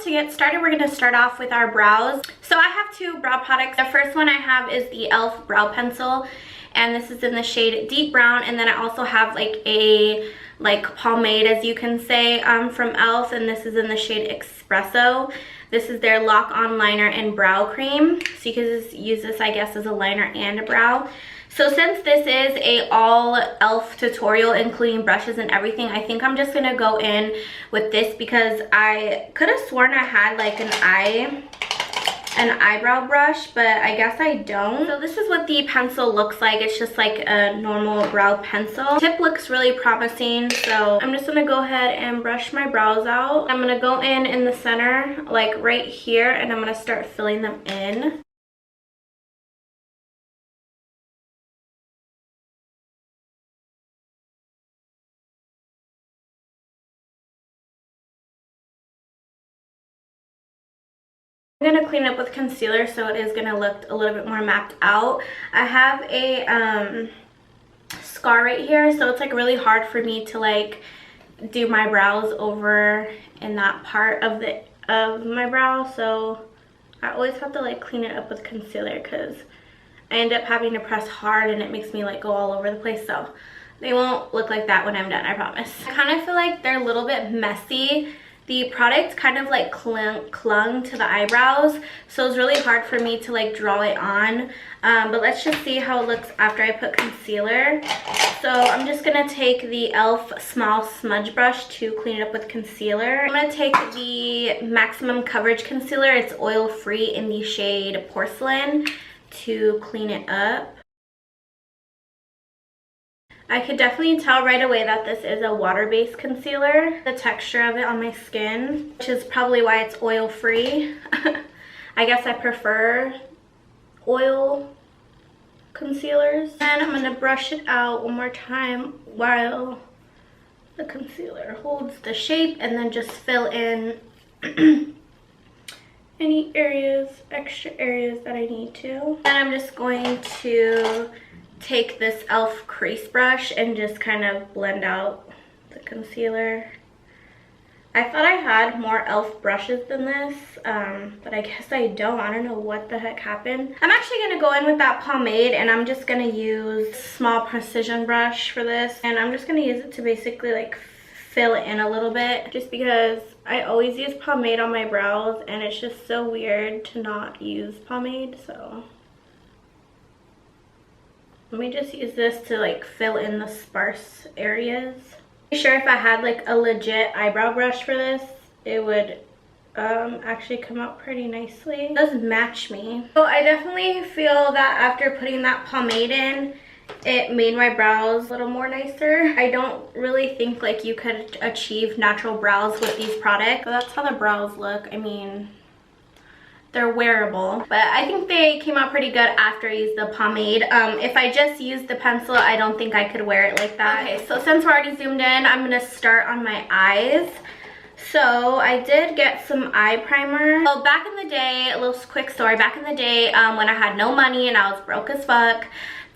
to get started, we're going to start off with our brows. So I have two brow products. The first one I have is the e.l.f. brow pencil, and this is in the shade Deep Brown. And then I also have like a pomade, as you can say, from e.l.f. and this is in the shade Espresso. This is their lock on liner and brow cream, so you can just use this, I guess, as a liner and a brow. So since this is a all e.l.f. tutorial, including brushes and everything, I think I'm just gonna go in with this because I could have sworn I had like an eyebrow brush, but I guess I don't. So this is what the pencil looks like. It's just like a normal brow pencil. Tip looks really promising, so I'm just gonna go ahead and brush my brows out. I'm gonna go in the center, like right here, and I'm gonna start filling them in. I'm going to clean it up with concealer so it is going to look a little bit more mapped out. I have a scar right here, so it's like really hard for me to like do my brows over in that part of my brow, so I always have to like clean it up with concealer because I end up having to press hard and it makes me like go all over the place. So they won't look like that when I'm done, I promise. I kind of feel like they're a little bit messy. The product kind of like clung to the eyebrows, so it's really hard for me to like draw it on. But let's just see how it looks after I put concealer. So I'm just gonna take the e.l.f. small smudge brush to clean it up with concealer. I'm gonna take the maximum coverage concealer. It's oil free in the shade Porcelain to clean it up. I could definitely tell right away that this is a water-based concealer. The texture of it on my skin, which is probably why it's oil-free. I guess I prefer oil concealers. And I'm going to brush it out one more time while the concealer holds the shape, and then just fill in any extra areas that I need to. And I'm just going to take this e.l.f. crease brush and just kind of blend out the concealer. I thought I had more e.l.f. brushes than this, but I guess I don't. I don't know what the heck happened. I'm actually going to go in with that pomade, and I'm just going to use a small precision brush for this, and I'm just going to use it to basically like fill it in a little bit, just because I always use pomade on my brows and it's just so weird to not use pomade. So let me just use this to like fill in the sparse areas. I'm sure if I had like a legit eyebrow brush for this, it would actually come out pretty nicely. It does match me. So I definitely feel that after putting that pomade in, it made my brows a little more nicer. I don't really think like you could achieve natural brows with these products, but that's how the brows look. I mean, they're wearable, but I think they came out pretty good after I used the pomade. If I just used the pencil, I don't think I could wear it like that. Okay, so since we're already zoomed in, I'm gonna start on my eyes. So I did get some eye primer. So back in the day, a little quick story, back in the day when I had no money and I was broke as fuck,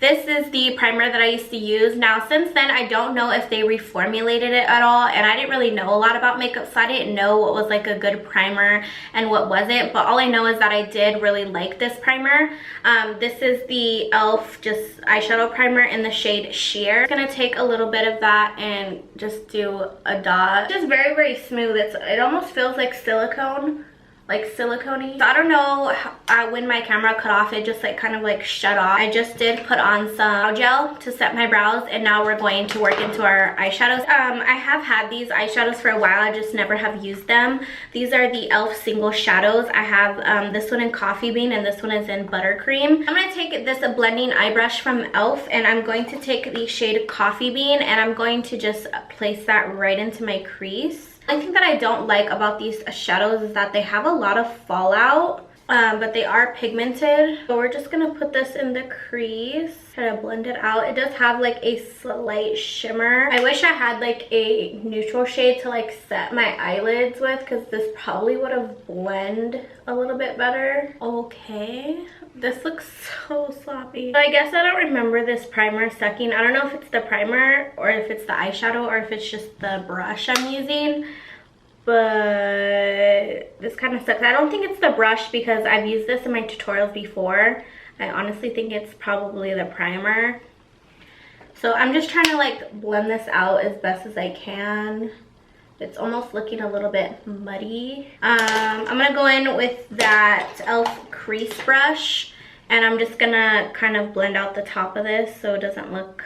this is the primer that I used to use. Now, since then, I don't know if they reformulated it at all, and I didn't really know a lot about makeup, so I didn't know what was like a good primer and what wasn't, but all I know is that I did really like this primer. This is the e.l.f. just eyeshadow primer in the shade Sheer. I'm gonna take a little bit of that and just do a dot. It's just very, very smooth. It almost feels like silicone. Like silicone-y. So I don't know how, when my camera cut off, it just like kind of like shut off. I just did put on some brow gel to set my brows, and now we're going to work into our eyeshadows. I have had these eyeshadows for a while, I just never have used them. These are the e.l.f. single shadows. I have this one in Coffee Bean and this one is in Buttercream. I'm going to take this blending eye brush from e.l.f. and I'm going to take the shade Coffee Bean and I'm going to just place that right into my crease. The thing that I don't like about these shadows is that they have a lot of fallout, but they are pigmented. So we're just gonna put this in the crease, kind of blend it out. It does have like a slight shimmer. I wish I had like a neutral shade to like set my eyelids with, because this probably would have blended a little bit better. Okay, this looks so sloppy. I guess I don't remember this primer sucking. I don't know if it's the primer or if it's the eyeshadow or if it's just the brush I'm using, but this kind of sucks. I don't think it's the brush because I've used this in my tutorials before. I honestly think it's probably the primer. So I'm just trying to like blend this out as best as I can. It's almost looking a little bit muddy. I'm gonna go in with that e.l.f. crease brush, and I'm just gonna kind of blend out the top of this so it doesn't look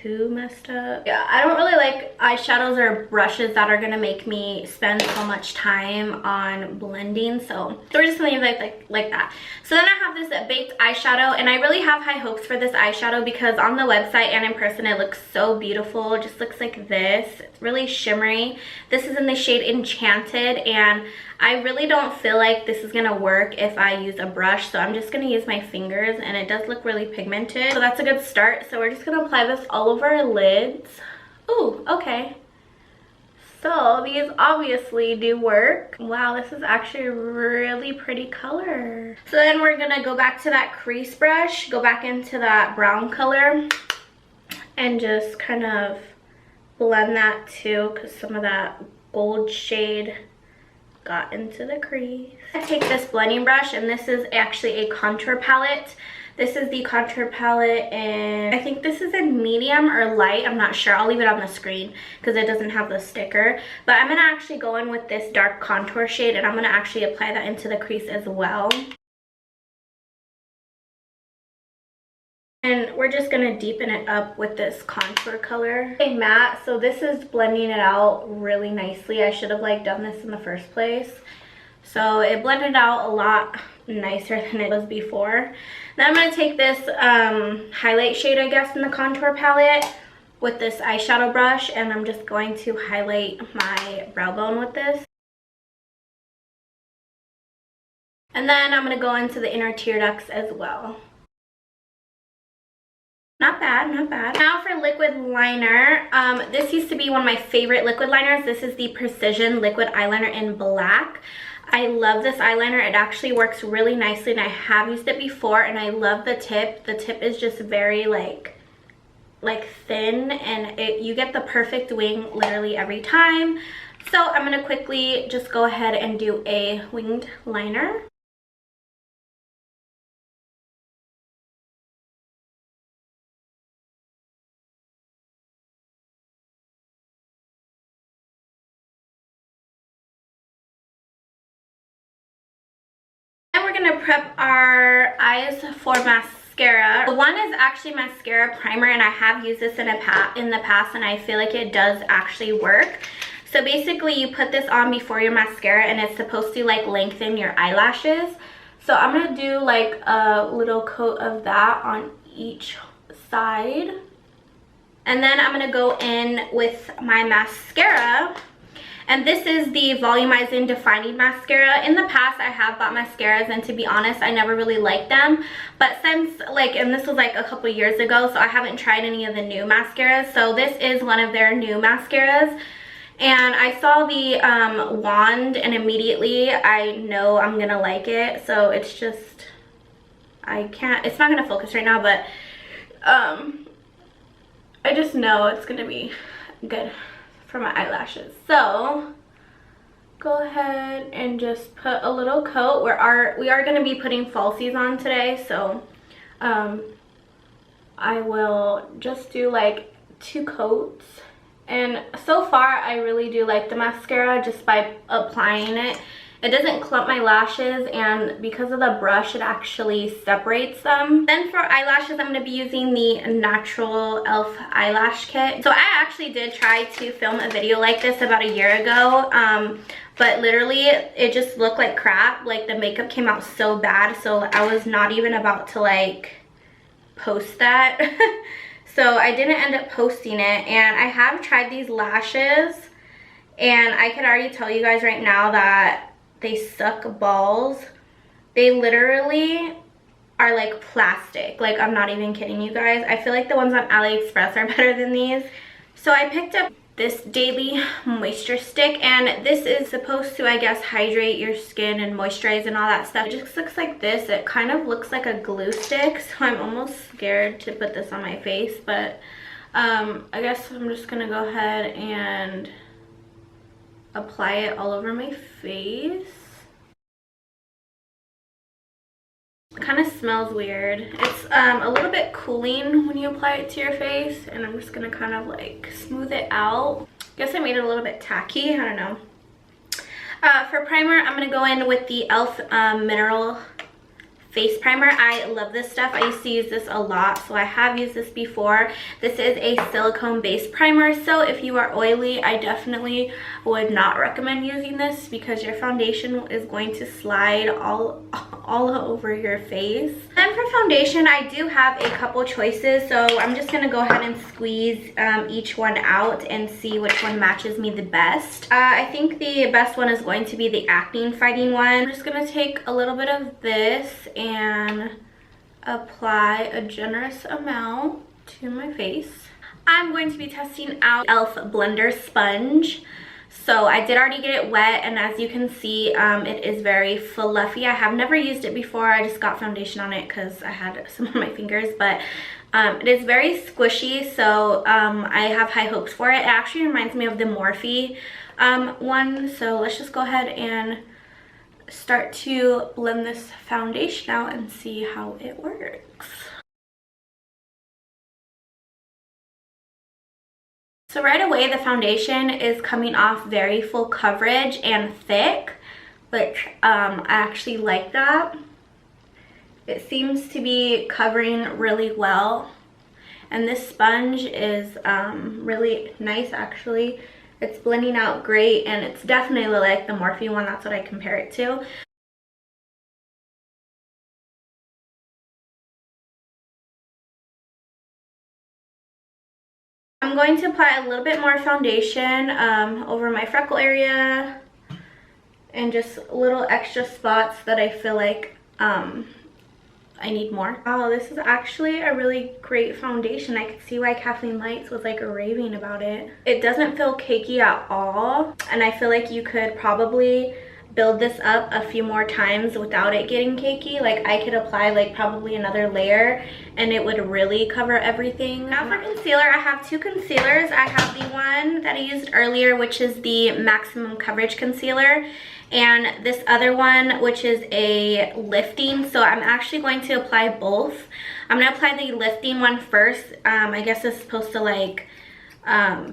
too messed up. Yeah, I don't really like eyeshadows or brushes that are gonna make me spend so much time on blending, so we're just gonna leave it like that. So then I have this baked eyeshadow, and I really have high hopes for this eyeshadow because on the website and in person it looks so beautiful. It just looks like this. It's really shimmery. This is in the shade Enchanted, and I really don't feel like this is gonna work if I use a brush, so I'm just gonna use my fingers, and it does look really pigmented, so that's a good start. So we're just gonna apply this all over our lids. Ooh, okay. So these obviously do work. Wow, this is actually a really pretty color. So then we're gonna go back to that crease brush, go back into that brown color, and just kind of blend that too, because some of that gold shade got into the crease. I take this blending brush, and this is actually a contour palette. This is the contour palette, and I think this is in medium or light. I'm not sure. I'll leave it on the screen because it doesn't have the sticker. But I'm gonna actually go in with this dark contour shade, and I'm gonna actually apply that into the crease as well. And we're just gonna deepen it up with this contour color. Okay, matte, so this is blending it out really nicely. I should have like done this in the first place. So it blended out a lot nicer than it was before. Then I'm gonna take this highlight shade, I guess, in the contour palette with this eyeshadow brush, and I'm just going to highlight my brow bone with this. And then I'm gonna go into the inner tear ducts as well. Not bad, not bad. Now for liquid liner. This used to be one of my favorite liquid liners. This is the Precision Liquid Eyeliner in black. I love this eyeliner. It actually works really nicely, and I have used it before, and I love the tip. The tip is just very like thin, and you get the perfect wing literally every time. So I'm gonna quickly just go ahead and do a winged liner. We're gonna prep our eyes for mascara. One is actually Mascara Primer, and I have used this in the past, and I feel like it does actually work. So basically you put this on before your mascara, and it's supposed to like lengthen your eyelashes. So I'm gonna do like a little coat of that on each side, and then I'm gonna go in with my mascara. And this is the Volumizing Defining Mascara. In the past, I have bought mascaras, and to be honest, I never really liked them. But since, and this was like a couple years ago, so I haven't tried any of the new mascaras. So this is one of their new mascaras. And I saw the wand, and immediately I know I'm gonna like it. So it's just, it's not gonna focus right now, but I just know it's gonna be good for my eyelashes. So go ahead and just put a little coat. We are going to be putting falsies on today, so I will just do like 2 coats. And so far I really do like the mascara just by applying it. It doesn't clump my lashes, and because of the brush, it actually separates them. Then for eyelashes, I'm going to be using the natural e.l.f. eyelash kit. So I actually did try to film a video like this about a year ago, but literally it just looked like crap. Like the makeup came out so bad, so I was not even about to like post that. So I didn't end up posting it, and I have tried these lashes, and I could already tell you guys right now that they suck balls. They literally are like plastic. Like, I'm not even kidding you guys. I feel like the ones on AliExpress are better than these. So I picked up this daily moisture stick, and this is supposed to, I guess, hydrate your skin and moisturize and all that stuff. It just looks like this. It kind of looks like a glue stick, so I'm almost scared to put this on my face, but I guess I'm just gonna go ahead and apply it all over my face. It kind of smells weird. It's a little bit cooling when you apply it to your face, and I'm just gonna kind of like smooth it out. Guess I made it a little bit tacky, I don't know. For primer, I'm gonna go in with the e.l.f. Mineral Face Primer. I love this stuff. I used to use this a lot, so I have used this before. This is a silicone based primer, so if you are oily, I definitely would not recommend using this because your foundation is going to slide all over your face. Then for foundation, I do have a couple choices, so I'm just gonna go ahead and squeeze each one out and see which one matches me the best. I think the best one is going to be the acne fighting one. I'm just gonna take a little bit of this and apply a generous amount to my face. I'm going to be testing out e.l.f. Blender Sponge. So I did already get it wet, and as you can see, it is very fluffy. I have never used it before. I just got foundation on it because I had some on my fingers, but it is very squishy, so I have high hopes for it. It actually reminds me of the Morphe one, so let's just go ahead and start to blend this foundation out and see how it works. So right away, the foundation is coming off very full coverage and thick, which I actually like that. It seems to be covering really well, and this sponge is really nice actually. It's blending out great, and it's definitely like the Morphe one. That's what I compare it to. I'm going to apply a little bit more foundation over my freckle area and just little extra spots that I feel like I need more. Oh, this is actually a really great foundation. I could see why Kathleen Lights was like raving about it. It doesn't feel cakey at all, and I feel like you could probably build this up a few more times without it getting cakey. Like I could apply like probably another layer and it would really cover everything. Now for concealer, I have two concealers. I have the one that I used earlier, which is the Maximum Coverage Concealer, and this other one, which is a lifting. So I'm actually going to apply both. I'm gonna apply the lifting one first. I guess it's supposed to like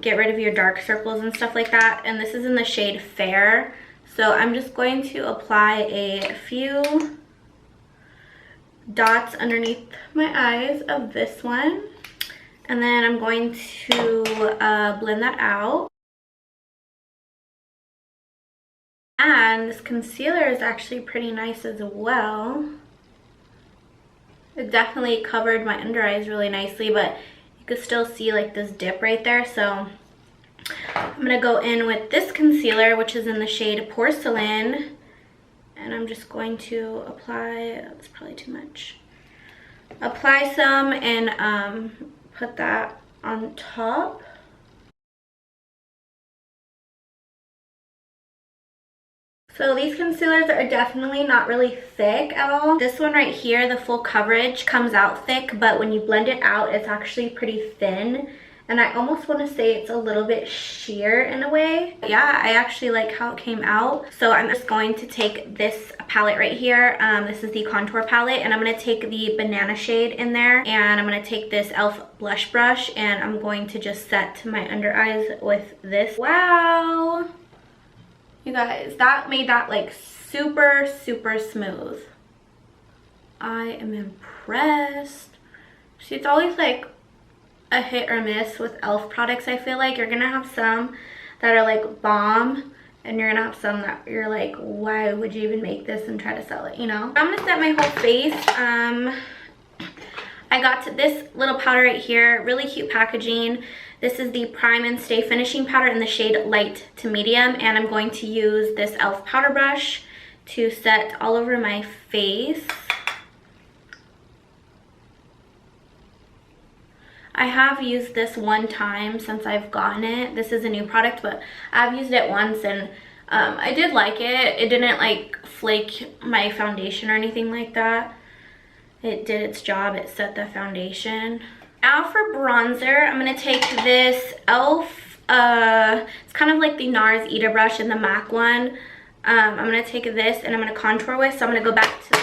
get rid of your dark circles and stuff like that, and this is in the shade Fair. So I'm just going to apply a few dots underneath my eyes of this one, and then I'm going to blend that out. And this concealer is actually pretty nice as well. It definitely covered my under eyes really nicely, but you could still see like this dip right there. So I'm gonna go in with this concealer, which is in the shade Porcelain, and I'm just going to apply, that's probably too much, apply some and put that on top. So these concealers are definitely not really thick at all. This one right here, the full coverage comes out thick, but when you blend it out, it's actually pretty thin. And I almost want to say it's a little bit sheer in a way. Yeah, I actually like how it came out. So I'm just going to take this palette right here. This is the contour palette, and I'm going to take the banana shade in there, and I'm going to take this e.l.f. blush brush, and I'm going to just set my under eyes with this. Wow! You guys, that made that like super, super smooth. I am impressed. See, it's always like a hit or miss with e.l.f. products. I feel like you're gonna have some that are like bomb, and you're gonna have some that you're like, why would you even make this and try to sell it, you know? I'm gonna set my whole face. I got this little powder right here, really cute packaging. This is the Prime and Stay Finishing Powder in the shade Light to Medium, and I'm going to use this e.l.f. powder brush to set all over my face. I have used this one time since I've gotten it. This is a new product, but I've used it once, and I did like it. It didn't like flake my foundation or anything like that. It did its job. It set the foundation. Now for bronzer, I'm going to take this e.l.f. It's kind of like the NARS Eater brush and the MAC one. I'm going to take this and I'm going to contour with. So I'm going to go back to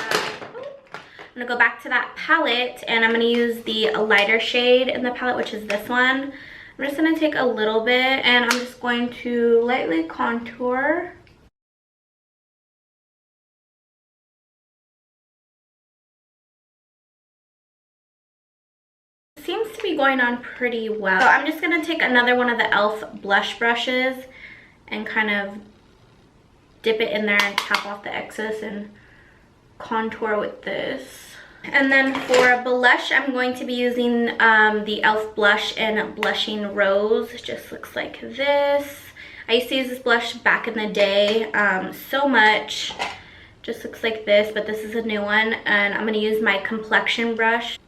I'm gonna go back to that palette and I'm gonna use the lighter shade in the palette, which is this one. I'm just gonna take a little bit and I'm just going to lightly contour. Seems to be going on pretty well. So I'm just gonna take another one of the e.l.f. blush brushes and kind of dip it in there and tap off the excess and contour with this. And then for blush, I'm going to be using the e.l.f. blush in Blushing Rose. It just looks like this. I used to use this blush back in the day so much. Just looks like this, but this is a new one. And I'm gonna use my complexion brush.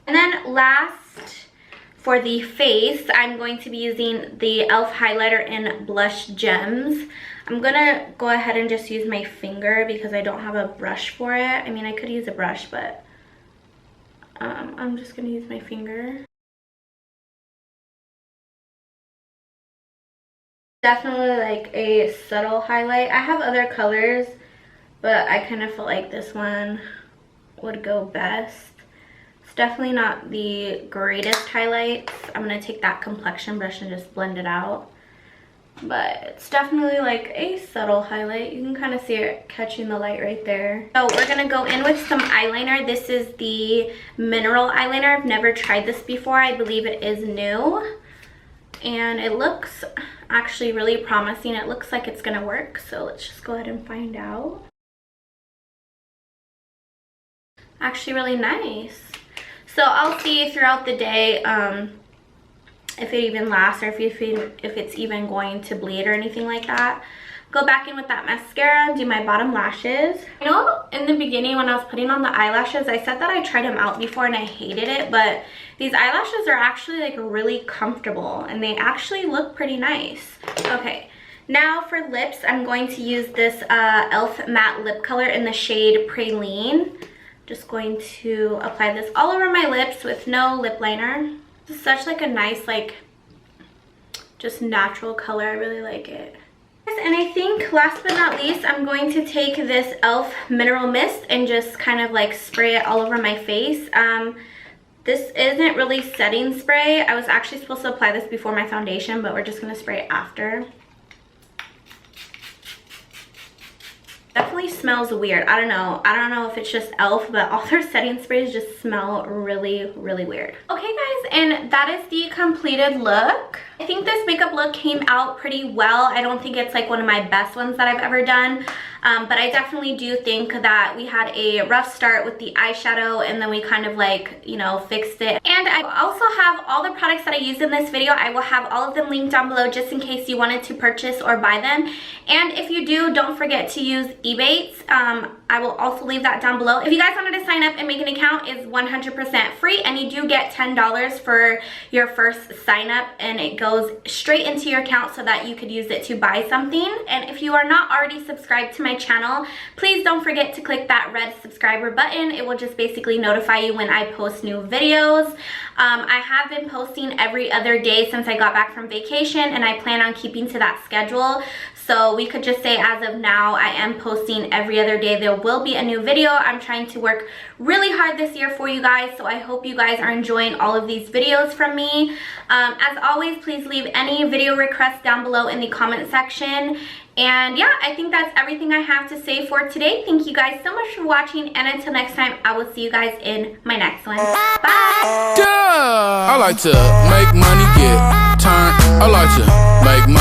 And then last, for the face, I'm going to be using the e.l.f. highlighter in Blush Gems. I'm gonna go ahead and just use my finger because I don't have a brush for it. I mean, I could use a brush, but I'm just gonna use my finger. Definitely like a subtle highlight. I have other colors, but I kind of felt like this one would go best. Definitely not the greatest highlights. I'm gonna take that complexion brush and just blend it out, but it's definitely like a subtle highlight. You can kind of see it catching the light right there. So we're gonna go in with some eyeliner. This is the mineral eyeliner. I've never tried this before. I believe it is new and it looks actually really promising. It looks like it's gonna work, so let's just go ahead and find out. Actually really nice. So I'll see throughout the day if it even lasts or if it's even going to bleed or anything like that. Go back in with that mascara, do my bottom lashes. I know in the beginning when I was putting on the eyelashes, I said that I tried them out before and I hated it, but these eyelashes are actually like really comfortable and they actually look pretty nice. Okay, now for lips, I'm going to use this e.l.f. matte lip color in the shade Praline. Just going to apply this all over my lips with no lip liner. It's such like a nice, like, just natural color. I really like it. And I think last but not least, I'm going to take this e.l.f. mineral mist and just kind of like spray it all over my face. This isn't really setting spray. I was actually supposed to apply this before my foundation, but we're just gonna spray it after. Definitely smells weird. I don't know if it's just e.l.f., but all their setting sprays just smell really, really weird. Okay guys, and that is the completed look. I think this makeup look came out pretty well. I don't think it's like one of my best ones that I've ever done, but I definitely do think that we had a rough start with the eyeshadow and then we kind of like, you know, fixed it. And I also have all the products that I used in this video. I will have all of them linked down below just in case you wanted to purchase or buy them. And if you do, don't forget to use ebates. I will also leave that down below. If you guys wanted to sign up and make an account, it's 100% free and you do get $10 for your first sign up and it goes straight into your account so that you could use it to buy something. And if you are not already subscribed to my channel, please don't forget to click that red subscriber button. It will just basically notify you when I post new videos. I have been posting every other day since I got back from vacation and I plan on keeping to that schedule. So we could just say as of now, I am posting every other day. There will be a new video. I'm trying to work really hard this year for you guys. So I hope you guys are enjoying all of these videos from me. As always, please leave any video requests down below in the comment section. And yeah, I think that's everything I have to say for today. Thank you guys so much for watching. And until next time, I will see you guys in my next one. Bye! I like to make money, get turned. I like to make money.